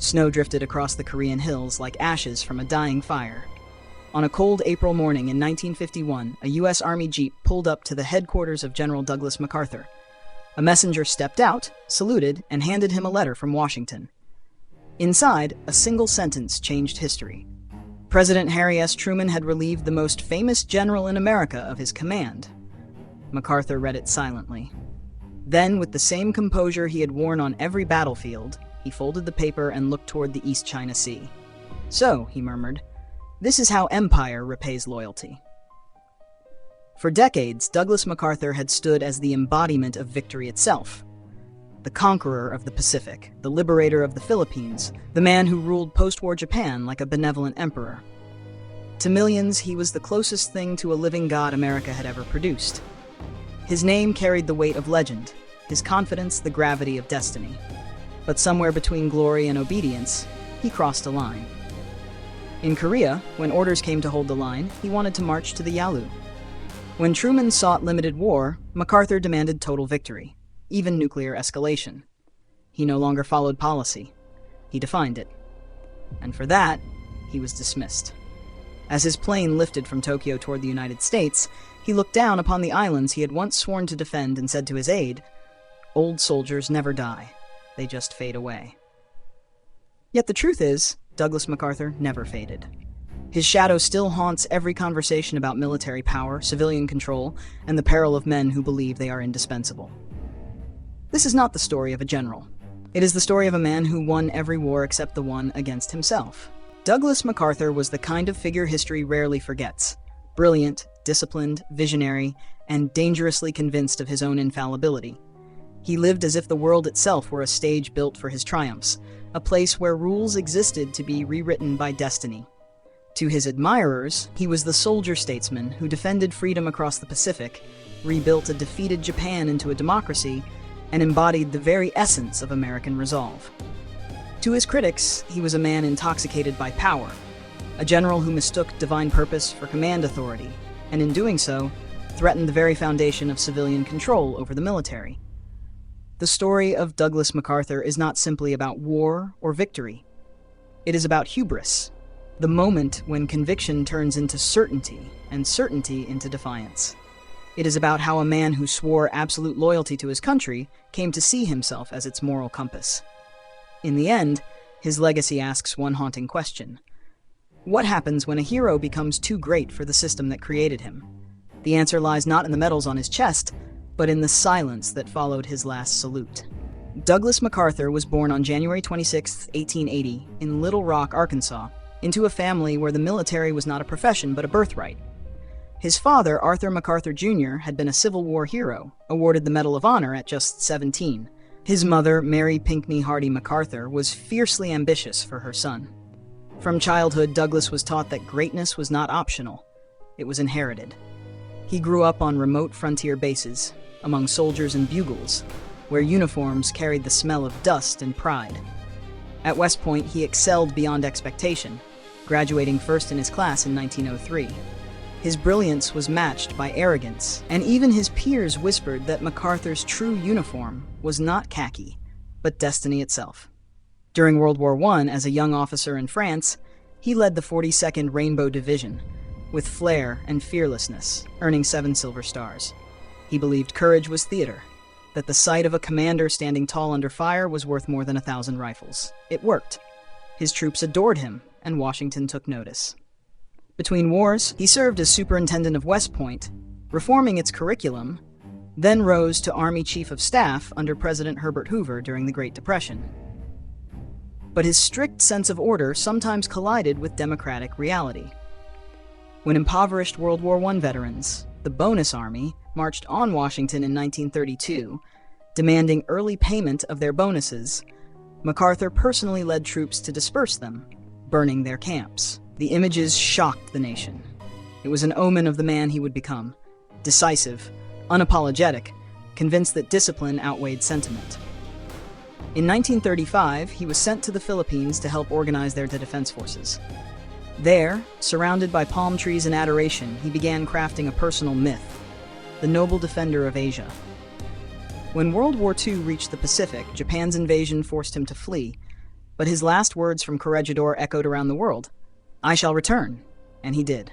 Snow drifted across the Korean hills like ashes from a dying fire. On a cold April morning in 1951, a U.S. Army jeep pulled up to the headquarters of General Douglas MacArthur. A messenger stepped out, saluted, and handed him a letter from Washington. Inside, a single sentence changed history. President Harry S. Truman had relieved the most famous general in America of his command. MacArthur read it silently. Then, with the same composure he had worn on every battlefield, he folded the paper and looked toward the East China Sea. "So," he murmured, "this is how empire repays loyalty." For decades, Douglas MacArthur had stood as the embodiment of victory itself. The conqueror of the Pacific, the liberator of the Philippines, the man who ruled post-war Japan like a benevolent emperor. To millions, he was the closest thing to a living god America had ever produced. His name carried the weight of legend, his confidence the gravity of destiny. But somewhere between glory and obedience, he crossed a line. In Korea, when orders came to hold the line, he wanted to march to the Yalu. When Truman sought limited war, MacArthur demanded total victory, even nuclear escalation. He no longer followed policy. He defined it. And for that, he was dismissed. As his plane lifted from Tokyo toward the United States, he looked down upon the islands he had once sworn to defend and said to his aide, "Old soldiers never die. They just fade away." Yet the truth is, Douglas MacArthur never faded. His shadow still haunts every conversation about military power, civilian control, and the peril of men who believe they are indispensable. This is not the story of a general. It is the story of a man who won every war except the one against himself. Douglas MacArthur was the kind of figure history rarely forgets. Brilliant, disciplined, visionary, and dangerously convinced of his own infallibility. He lived as if the world itself were a stage built for his triumphs, a place where rules existed to be rewritten by destiny. To his admirers, he was the soldier-statesman who defended freedom across the Pacific, rebuilt a defeated Japan into a democracy, and embodied the very essence of American resolve. To his critics, he was a man intoxicated by power, a general who mistook divine purpose for command authority, and in doing so, threatened the very foundation of civilian control over the military. The story of Douglas MacArthur is not simply about war or victory. It is about hubris, the moment when conviction turns into certainty and certainty into defiance. It is about how a man who swore absolute loyalty to his country came to see himself as its moral compass. In the end, his legacy asks one haunting question. What happens when a hero becomes too great for the system that created him? The answer lies not in the medals on his chest, but in the silence that followed his last salute. Douglas MacArthur was born on January 26, 1880, in Little Rock, Arkansas, into a family where the military was not a profession but a birthright. His father, Arthur MacArthur Jr., had been a Civil War hero, awarded the Medal of Honor at just 17. His mother, Mary Pinckney Hardy MacArthur, was fiercely ambitious for her son. From childhood, Douglas was taught that greatness was not optional. It was inherited. He grew up on remote frontier bases, among soldiers and bugles, where uniforms carried the smell of dust and pride. At West Point, he excelled beyond expectation, graduating first in his class in 1903. His brilliance was matched by arrogance, and even his peers whispered that MacArthur's true uniform was not khaki, but destiny itself. During World War I, as a young officer in France, he led the 42nd Rainbow Division, with flair and fearlessness, earning 7 Silver Stars. He believed courage was theater, that the sight of a commander standing tall under fire was worth more than 1,000 rifles. It worked. His troops adored him, and Washington took notice. Between wars, he served as superintendent of West Point, reforming its curriculum, then rose to Army Chief of Staff under President Herbert Hoover during the Great Depression. But his strict sense of order sometimes collided with democratic reality. When impoverished World War I veterans, the Bonus Army, marched on Washington in 1932, demanding early payment of their bonuses, MacArthur personally led troops to disperse them, burning their camps. The images shocked the nation. It was an omen of the man he would become, decisive, unapologetic, convinced that discipline outweighed sentiment. In 1935, he was sent to the Philippines to help organize their defense forces. There, surrounded by palm trees and adoration, he began crafting a personal myth, the noble defender of Asia. When World War II reached the Pacific, Japan's invasion forced him to flee. But his last words from Corregidor echoed around the world. "I shall return." And he did.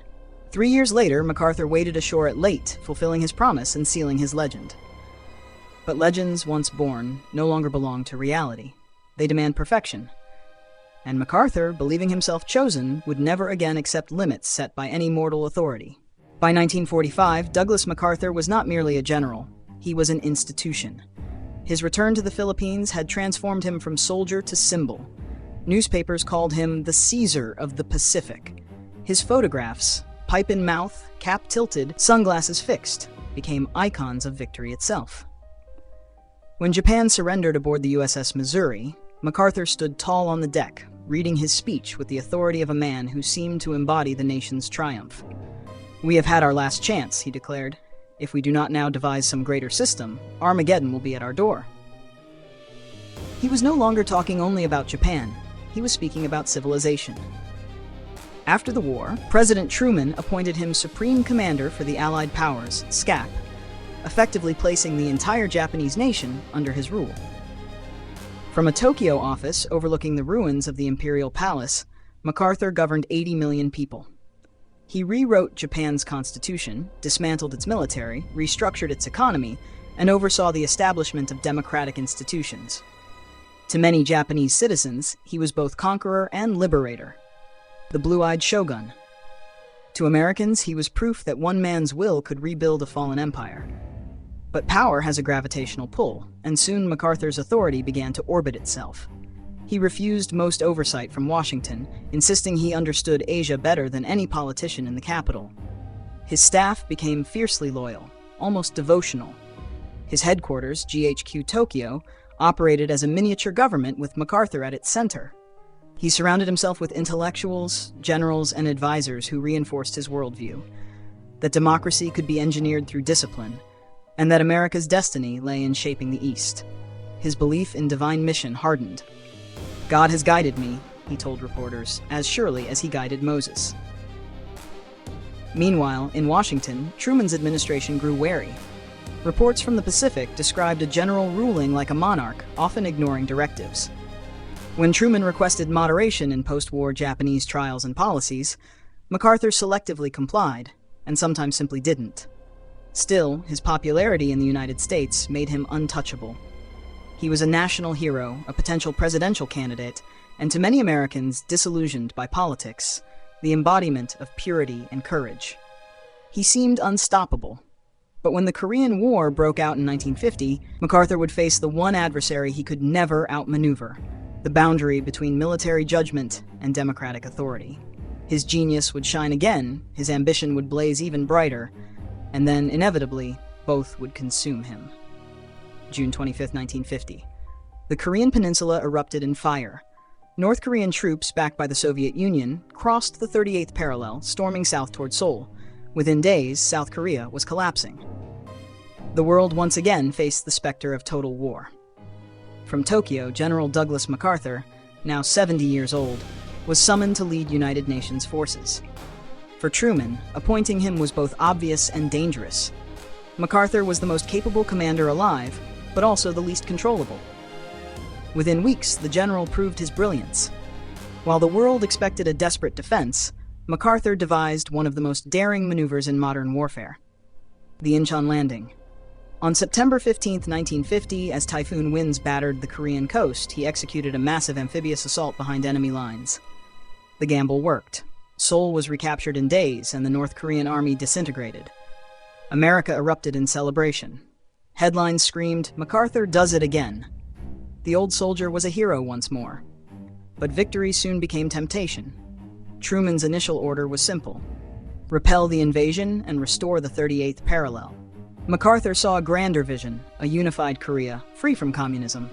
3 years later, MacArthur waded ashore at Leyte, fulfilling his promise and sealing his legend. But legends, once born, no longer belong to reality. They demand perfection. And MacArthur, believing himself chosen, would never again accept limits set by any mortal authority. By 1945, Douglas MacArthur was not merely a general. He was an institution. His return to the Philippines had transformed him from soldier to symbol. Newspapers called him the Caesar of the Pacific. His photographs, pipe in mouth, cap tilted, sunglasses fixed, became icons of victory itself. When Japan surrendered aboard the USS Missouri, MacArthur stood tall on the deck, reading his speech with the authority of a man who seemed to embody the nation's triumph. "We have had our last chance," he declared. "If we do not now devise some greater system, Armageddon will be at our door." He was no longer talking only about Japan. He was speaking about civilization. After the war, President Truman appointed him Supreme Commander for the Allied Powers, SCAP, effectively placing the entire Japanese nation under his rule. From a Tokyo office overlooking the ruins of the Imperial Palace, MacArthur governed 80 million people. He rewrote Japan's constitution, dismantled its military, restructured its economy, and oversaw the establishment of democratic institutions. To many Japanese citizens, he was both conqueror and liberator, the blue-eyed shogun. To Americans, he was proof that one man's will could rebuild a fallen empire. But power has a gravitational pull, and soon MacArthur's authority began to orbit itself. He refused most oversight from Washington, insisting he understood Asia better than any politician in the capital. His staff became fiercely loyal, almost devotional. His headquarters, GHQ Tokyo, operated as a miniature government with MacArthur at its center. He surrounded himself with intellectuals, generals, and advisors who reinforced his worldview, that democracy could be engineered through discipline, and that America's destiny lay in shaping the East. His belief in divine mission hardened. "God has guided me," he told reporters, "as surely as he guided Moses." Meanwhile, in Washington, Truman's administration grew wary. Reports from the Pacific described a general ruling like a monarch, often ignoring directives. When Truman requested moderation in post-war Japanese trials and policies, MacArthur selectively complied, and sometimes simply didn't. Still, his popularity in the United States made him untouchable. He was a national hero, a potential presidential candidate, and to many Americans disillusioned by politics, the embodiment of purity and courage. He seemed unstoppable. But when the Korean War broke out in 1950, MacArthur would face the one adversary he could never outmaneuver: the boundary between military judgment and democratic authority. His genius would shine again, his ambition would blaze even brighter, and then, inevitably, both would consume him. June 25, 1950. The Korean peninsula erupted in fire. North Korean troops, backed by the Soviet Union, crossed the 38th parallel, storming south toward Seoul. Within days, South Korea was collapsing. The world once again faced the specter of total war. From Tokyo, General Douglas MacArthur, now 70 years old, was summoned to lead United Nations forces. For Truman, appointing him was both obvious and dangerous. MacArthur was the most capable commander alive, but also the least controllable. Within weeks, the general proved his brilliance. While the world expected a desperate defense, MacArthur devised one of the most daring maneuvers in modern warfare: the Incheon landing. On September 15, 1950, as typhoon winds battered the Korean coast, he executed a massive amphibious assault behind enemy lines. The gamble worked. Seoul was recaptured in days, and the North Korean army disintegrated. America erupted in celebration. Headlines screamed, "MacArthur does it again." The old soldier was a hero once more. But victory soon became temptation. Truman's initial order was simple: repel the invasion and restore the 38th parallel. MacArthur saw a grander vision, a unified Korea, free from communism.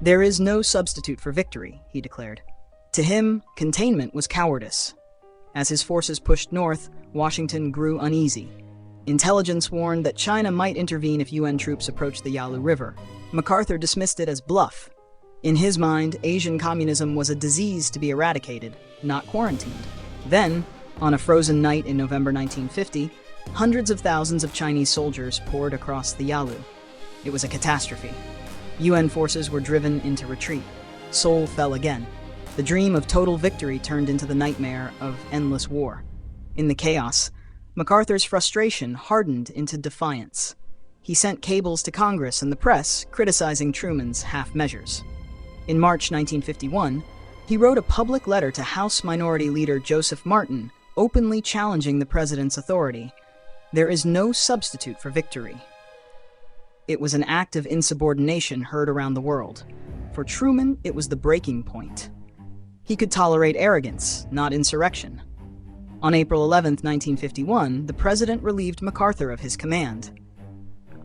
"There is no substitute for victory," he declared. To him, containment was cowardice. As his forces pushed north, Washington grew uneasy. Intelligence warned that China might intervene if UN troops approached the Yalu River. MacArthur dismissed it as bluff. In his mind, Asian communism was a disease to be eradicated, not quarantined. Then, on a frozen night in November 1950, hundreds of thousands of Chinese soldiers poured across the Yalu. It was a catastrophe. UN forces were driven into retreat. Seoul fell again. The dream of total victory turned into the nightmare of endless war. In the chaos, MacArthur's frustration hardened into defiance. He sent cables to Congress and the press criticizing Truman's half measures. In March 1951, he wrote a public letter to House Minority Leader Joseph Martin, openly challenging the president's authority. There is no substitute for victory. It was an act of insubordination heard around the world. For Truman, it was the breaking point. He could tolerate arrogance, not insurrection. On April 11, 1951, the president relieved MacArthur of his command.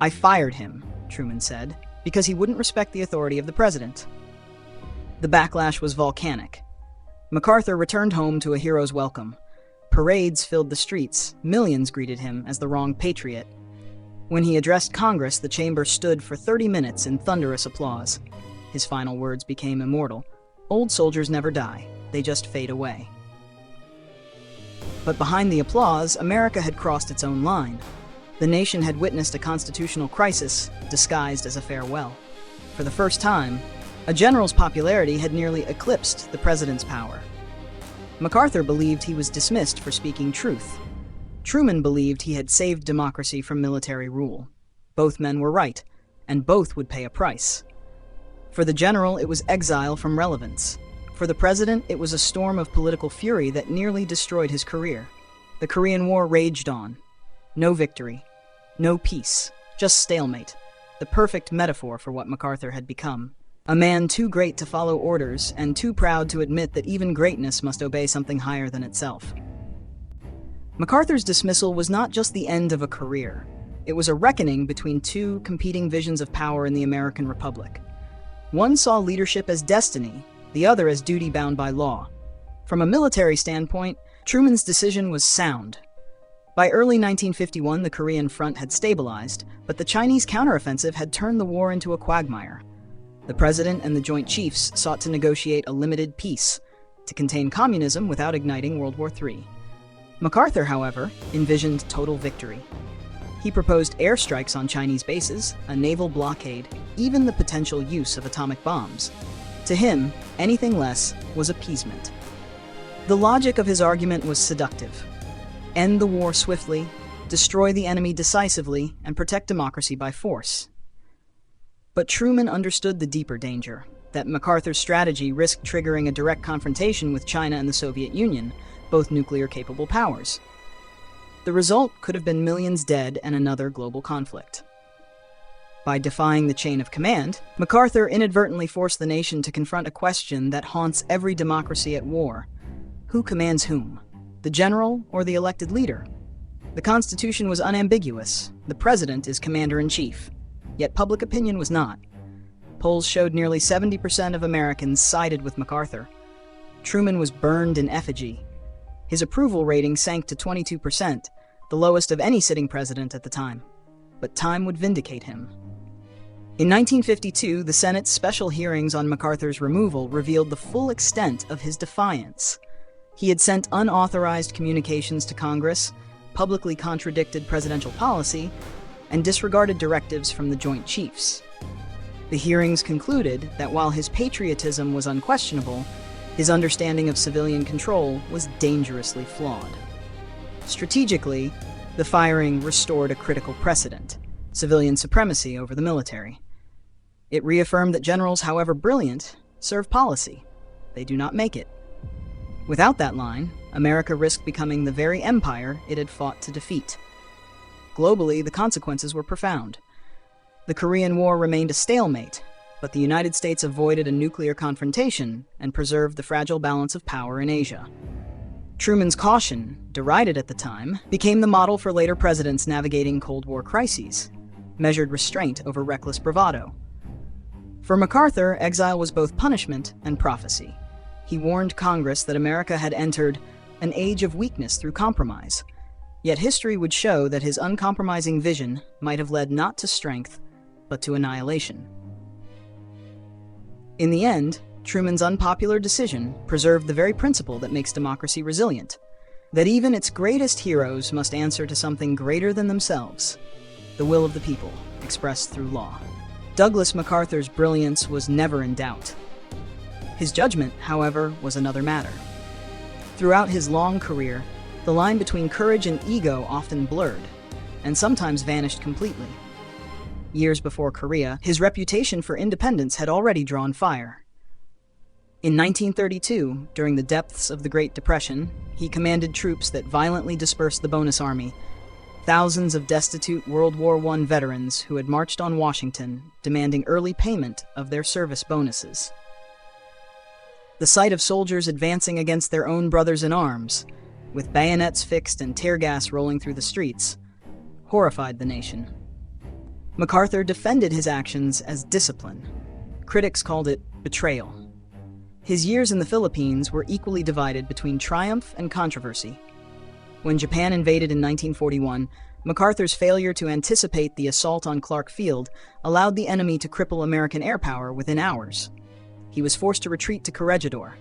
"I fired him," Truman said, "because he wouldn't respect the authority of the president." The backlash was volcanic. MacArthur returned home to a hero's welcome. Parades filled the streets, millions greeted him as the wronged patriot. When he addressed Congress, the chamber stood for 30 minutes in thunderous applause. His final words became immortal. "Old soldiers never die, they just fade away." But behind the applause, America had crossed its own line. The nation had witnessed a constitutional crisis disguised as a farewell. For the first time, a general's popularity had nearly eclipsed the president's power. MacArthur believed he was dismissed for speaking truth. Truman believed he had saved democracy from military rule. Both men were right, and both would pay a price. For the general, it was exile from relevance. For the president, it was a storm of political fury that nearly destroyed his career. The Korean War raged on. No victory, no peace, just stalemate. The perfect metaphor for what MacArthur had become. A man too great to follow orders and too proud to admit that even greatness must obey something higher than itself. MacArthur's dismissal was not just the end of a career. It was a reckoning between two competing visions of power in the American Republic. One saw leadership as destiny, the other as duty bound by law. From a military standpoint, Truman's decision was sound. By early 1951, the Korean front had stabilized, but the Chinese counteroffensive had turned the war into a quagmire. The president and the Joint Chiefs sought to negotiate a limited peace, to contain communism without igniting World War III. MacArthur, however, envisioned total victory. He proposed airstrikes on Chinese bases, a naval blockade, even the potential use of atomic bombs. To him, anything less was appeasement. The logic of his argument was seductive. End the war swiftly, destroy the enemy decisively, and protect democracy by force. But Truman understood the deeper danger, that MacArthur's strategy risked triggering a direct confrontation with China and the Soviet Union, both nuclear-capable powers. The result could have been millions dead and another global conflict. By defying the chain of command, MacArthur inadvertently forced the nation to confront a question that haunts every democracy at war. Who commands whom? The general or the elected leader? The Constitution was unambiguous. The president is commander-in-chief. Yet public opinion was not. Polls showed nearly 70% of Americans sided with MacArthur. Truman was burned in effigy. His approval rating sank to 22%, the lowest of any sitting president at the time. But time would vindicate him. In 1952, the Senate's special hearings on MacArthur's removal revealed the full extent of his defiance. He had sent unauthorized communications to Congress, publicly contradicted presidential policy, and disregarded directives from the Joint Chiefs. The hearings concluded that while his patriotism was unquestionable, his understanding of civilian control was dangerously flawed. Strategically, the firing restored a critical precedent: civilian supremacy over the military. It reaffirmed that generals, however brilliant, serve policy. They do not make it. Without that line, America risked becoming the very empire it had fought to defeat. Globally, the consequences were profound. The Korean War remained a stalemate, but the United States avoided a nuclear confrontation and preserved the fragile balance of power in Asia. Truman's caution, derided at the time, became the model for later presidents navigating Cold War crises, measured restraint over reckless bravado. For MacArthur, exile was both punishment and prophecy. He warned Congress that America had entered an age of weakness through compromise. Yet history would show that his uncompromising vision might have led not to strength, but to annihilation. In the end, Truman's unpopular decision preserved the very principle that makes democracy resilient, that even its greatest heroes must answer to something greater than themselves, the will of the people, expressed through law. Douglas MacArthur's brilliance was never in doubt. His judgment, however, was another matter. Throughout his long career, the line between courage and ego often blurred, and sometimes vanished completely. Years before Korea, his reputation for independence had already drawn fire. In 1932, during the depths of the Great Depression, he commanded troops that violently dispersed the Bonus Army, thousands of destitute World War I veterans who had marched on Washington, demanding early payment of their service bonuses. The sight of soldiers advancing against their own brothers in arms, with bayonets fixed and tear gas rolling through the streets, horrified the nation. MacArthur defended his actions as discipline. Critics called it betrayal. His years in the Philippines were equally divided between triumph and controversy. When Japan invaded in 1941, MacArthur's failure to anticipate the assault on Clark Field allowed the enemy to cripple American air power within hours. He was forced to retreat to Corregidor.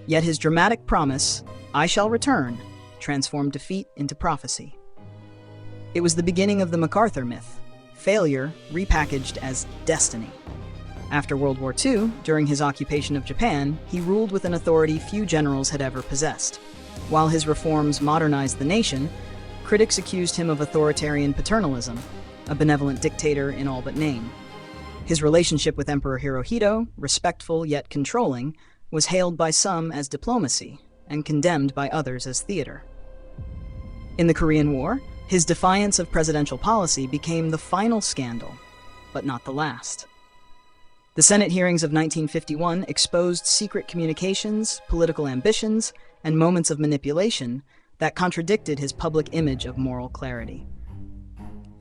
Yet his dramatic promise, "I shall return," transformed defeat into prophecy. It was the beginning of the MacArthur myth, failure repackaged as destiny. After World War II, during his occupation of Japan, he ruled with an authority few generals had ever possessed. While his reforms modernized the nation, critics accused him of authoritarian paternalism, a benevolent dictator in all but name. His relationship with Emperor Hirohito, respectful yet controlling, was hailed by some as diplomacy and condemned by others as theater. In the Korean War, his defiance of presidential policy became the final scandal, but not the last. The Senate hearings of 1951 exposed secret communications, political ambitions, and moments of manipulation that contradicted his public image of moral clarity.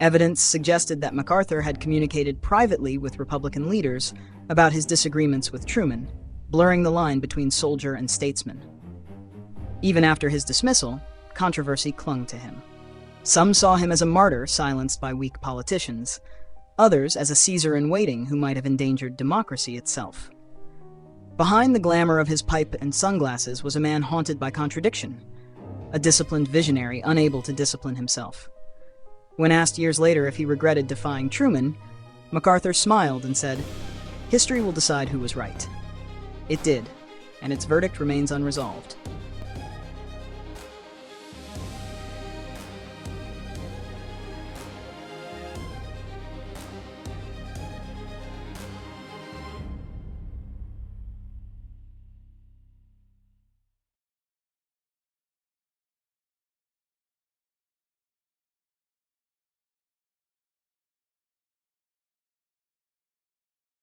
Evidence suggested that MacArthur had communicated privately with Republican leaders about his disagreements with Truman, blurring the line between soldier and statesman. Even after his dismissal, controversy clung to him. Some saw him as a martyr silenced by weak politicians, others as a Caesar-in-waiting who might have endangered democracy itself. Behind the glamour of his pipe and sunglasses was a man haunted by contradiction, a disciplined visionary unable to discipline himself. When asked years later if he regretted defying Truman, MacArthur smiled and said, "History will decide who was right." It did, and its verdict remains unresolved.